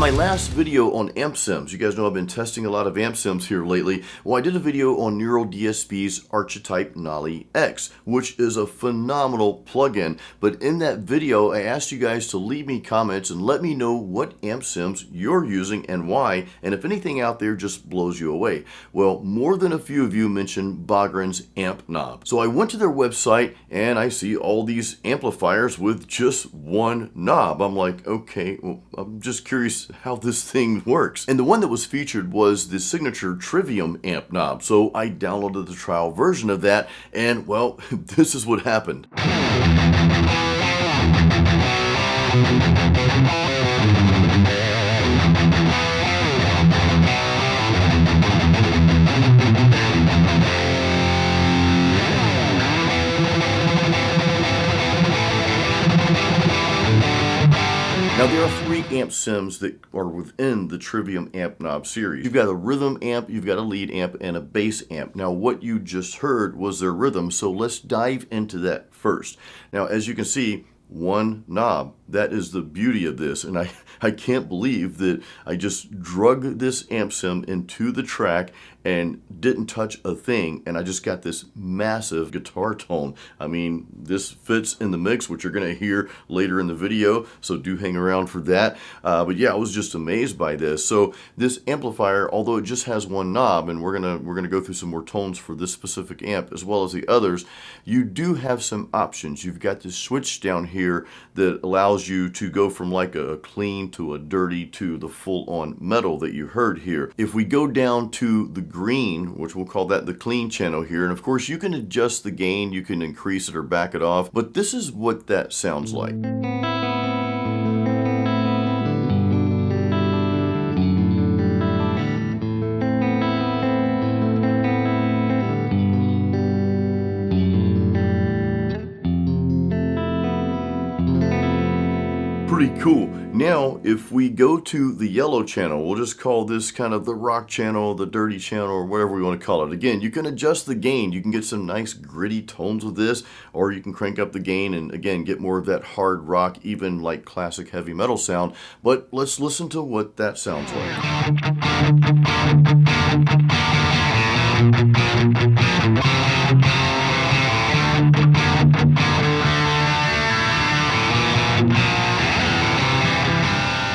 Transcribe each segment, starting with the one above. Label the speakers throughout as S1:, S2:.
S1: my last video on amp sims, you guys know I've been testing a lot of amp sims here lately. Well, I did a video on Neural DSP's Archetype Nolly X, which is a phenomenal plugin. But in that video, I asked you guys to leave me comments and let me know what amp sims you're using and why, and if anything out there just blows you away. Well, more than a few of you mentioned Bogren's AmpKnob. So I went to their website and I see all these amplifiers with just one knob. I'm like, okay, well, I'm just curious how this thing works. And the one that was featured was the signature Trivium AmpKnob. So I downloaded the trial version of that, and well, this is what happened. Now there are three amp sims that are within the Trivium AmpKnob series. You've got a rhythm amp, you've got a lead amp, and a bass amp. Now what you just heard was their rhythm, so let's dive into that first. Now as you can see, one knob. That is the beauty of this, and I can't believe that I just drug this amp sim into the track and didn't touch a thing, and I just got this massive guitar tone. I mean, this fits in the mix, which you're going to hear later in the video, so do hang around for that. But yeah, I was just amazed by this. So this amplifier, although it just has one knob, and we're gonna go through some more tones for this specific amp as well as the others, you do have some options. You've got this switch down here that allows you to go from like a clean to a dirty to the full-on metal that you heard here. If we go down to the green, which we'll call that the clean channel here, and of course you can adjust the gain, you can increase it or back it off, but this is what that sounds like. Pretty cool. Now, if we go to the yellow channel, we'll just call this kind of the rock channel, the dirty channel, or whatever we want to call it. Again, you can adjust the gain. You can get some nice gritty tones with this, or you can crank up the gain and again, get more of that hard rock, even like classic heavy metal sound. But let's listen to what that sounds like.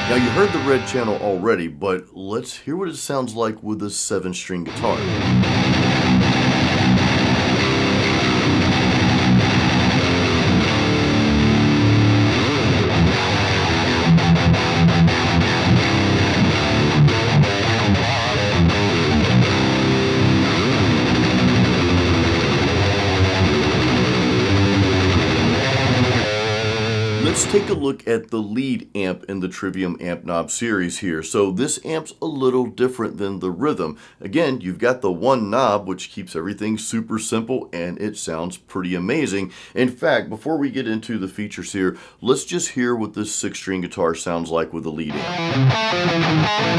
S1: Now you heard the red channel already, but let's hear what it sounds like with a 7-string guitar. Let's take a look at the lead amp in the Trivium AmpKnob series here. So this amp's a little different than the rhythm. Again, you've got the one knob, which keeps everything super simple, and it sounds pretty amazing. In fact, before we get into the features here, let's just hear what this 6-string guitar sounds like with the lead amp.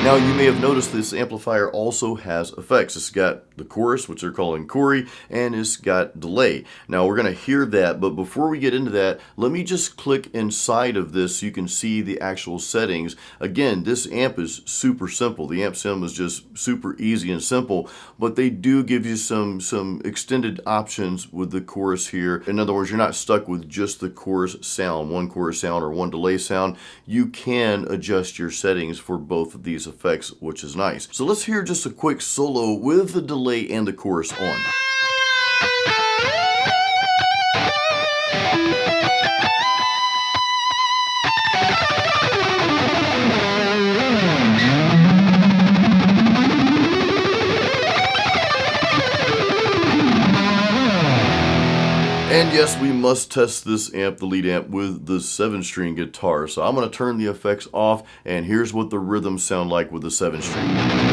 S1: Now you may have noticed this amplifier also has effects. It's got the chorus, which they're calling chorus, and it's got delay. Now we're going to hear that, but before we get into that, let me just click inside of this so you can see the actual settings. Again, this amp is super simple. The amp sim is just super easy and simple, but they do give you some extended options with the chorus here. In other words, you're not stuck with just the chorus sound, one chorus sound or one delay sound. You can adjust your settings for both of these effects, which is nice. So let's hear just a quick solo with the delay and the chorus on. And yes, we must test this amp, the lead amp, with the 7-string guitar. So I'm going to turn the effects off, and here's what the rhythms sound like with the 7-string.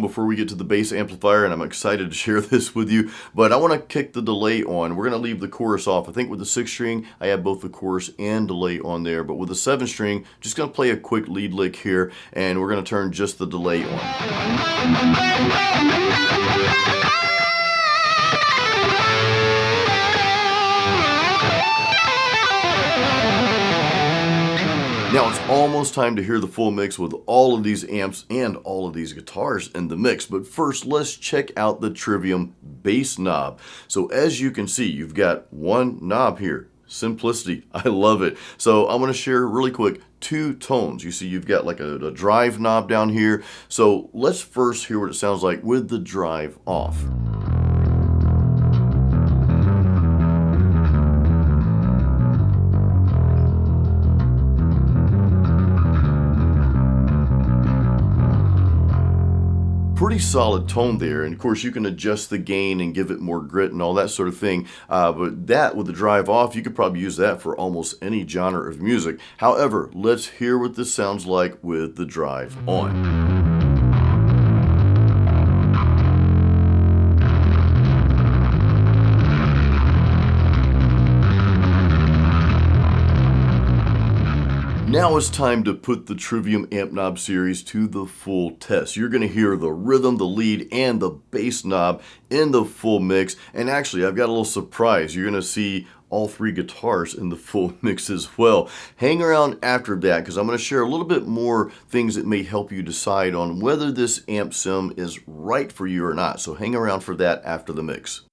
S1: before we get to the bass amplifier, and I'm excited to share this with you, but I want to kick the delay on. We're going to leave the chorus off. I think with the 6 string, I have both the chorus and delay on there, but with the 7 string, just going to play a quick lead lick here, and we're going to turn just the delay on. Now it's almost time to hear the full mix with all of these amps and all of these guitars in the mix. But first, let's check out the Trivium bass knob. So as you can see, you've got one knob here. Simplicity, I love it. So I'm going to share really quick 2 tones. You see you've got like a drive knob down here. So let's first hear what it sounds like with the drive off. Pretty solid tone there, and of course you can adjust the gain and give it more grit and all that sort of thing, but that with the drive off, you could probably use that for almost any genre of music. However, let's hear what this sounds like with the drive on. Now it's time to put the Trivium AmpKnob series to the full test. You're going to hear the rhythm, the lead, and the bass knob in the full mix. And actually, I've got a little surprise. You're going to see all 3 guitars in the full mix as well. Hang around after that because I'm going to share a little bit more things that may help you decide on whether this amp sim is right for you or not. So hang around for that after the mix.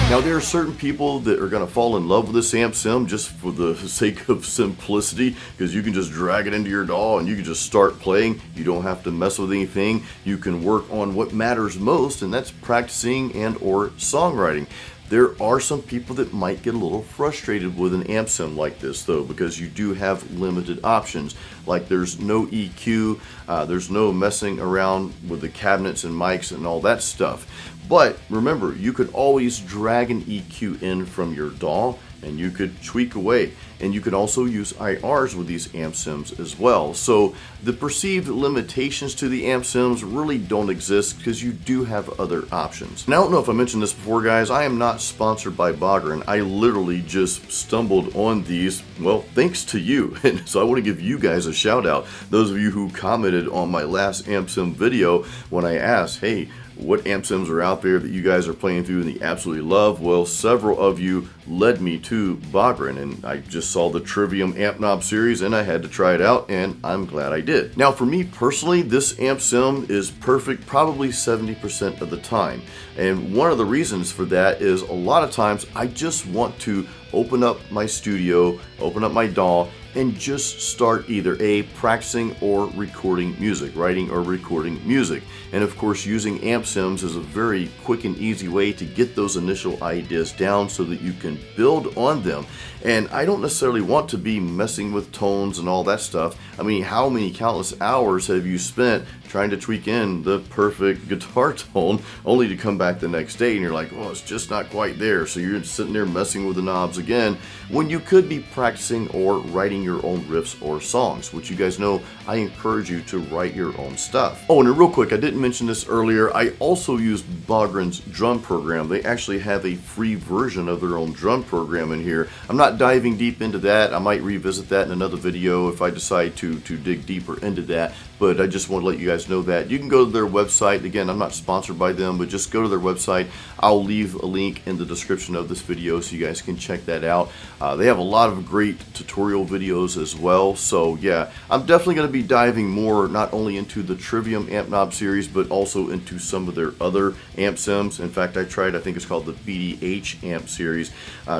S1: Now there are certain people that are going to fall in love with this amp sim just for the sake of simplicity, because you can just drag it into your DAW and you can just start playing. You don't have to mess with anything. You can work on what matters most, and that's practicing and or songwriting. There are some people that might get a little frustrated with an amp sim like this though, because you do have limited options. Like there's no EQ, there's no messing around with the cabinets and mics and all that stuff. But remember, you could always drag an EQ in from your DAW and you could tweak away. And you can also use IRs with these amp sims as well. So the perceived limitations to the amp sims really don't exist because you do have other options. And I don't know if I mentioned this before, guys, I am not sponsored by Bogren. I literally just stumbled on these, well, thanks to you. And so I want to give you guys a shout out. Those of you who commented on my last amp sim video when I asked, hey, what amp sims are out there that you guys are playing through and you absolutely love? Well, several of you led me to Bogren, and I just saw the Trivium AmpKnob series and I had to try it out, and I'm glad I did. Now for me personally, this amp sim is perfect probably 70% of the time, and one of the reasons for that is a lot of times I just want to open up my studio, open up my DAW, and just start either practicing or recording music, writing or recording music. And of course, using amp sims is a very quick and easy way to get those initial ideas down so that you can build on them. And I don't necessarily want to be messing with tones and all that stuff. I mean, how many countless hours have you spent trying to tweak in the perfect guitar tone only to come back the next day and you're like, well, it's just not quite there. So you're sitting there messing with the knobs again when you could be practicing or writing your own riffs or songs, which you guys know I encourage you to write your own stuff. Oh, and real quick, I didn't mention this earlier, I also use Bogren's drum program. They actually have a free version of their own drum program in here. I'm not diving deep into that. I might revisit that in another video if I decide to dig deeper into that, but I just want to let you guys know that. You can go to their website. Again, I'm not sponsored by them, but just go to their website. I'll leave a link in the description of this video so you guys can check that out. They have a lot of great tutorial videos as well, so yeah, I'm definitely going to be diving more not only into the Trivium AmpKnob series, but also into some of their other amp sims. In fact, I think it's called the BDH amp series.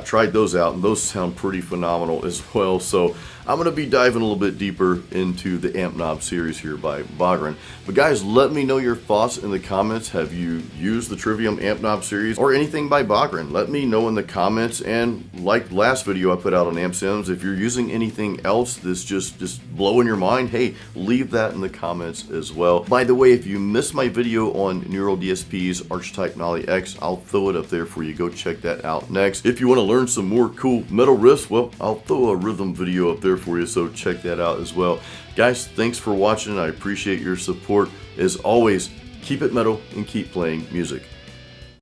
S1: Tried those out, and those sound pretty phenomenal as well, so I'm going to be diving a little bit deeper into the AmpKnob series here by Bogren. But guys, let me know your thoughts in the comments. Have you used the Trivium AmpKnob series or anything by Bogren? Let me know in the comments, and like last video I put out on Amp Sims, if you're using anything else that's just blowing your mind, hey, leave that in the comments as well. By the way, if you missed my video on Neural DSP's Archetype Nolly X, I'll throw it up there for you. Go check that out next. If you want to learn some more cool metal riffs, well, I'll throw a rhythm video up there for you, so check that out as well. Guys, thanks for watching. I appreciate your support. As always, keep it metal and keep playing music.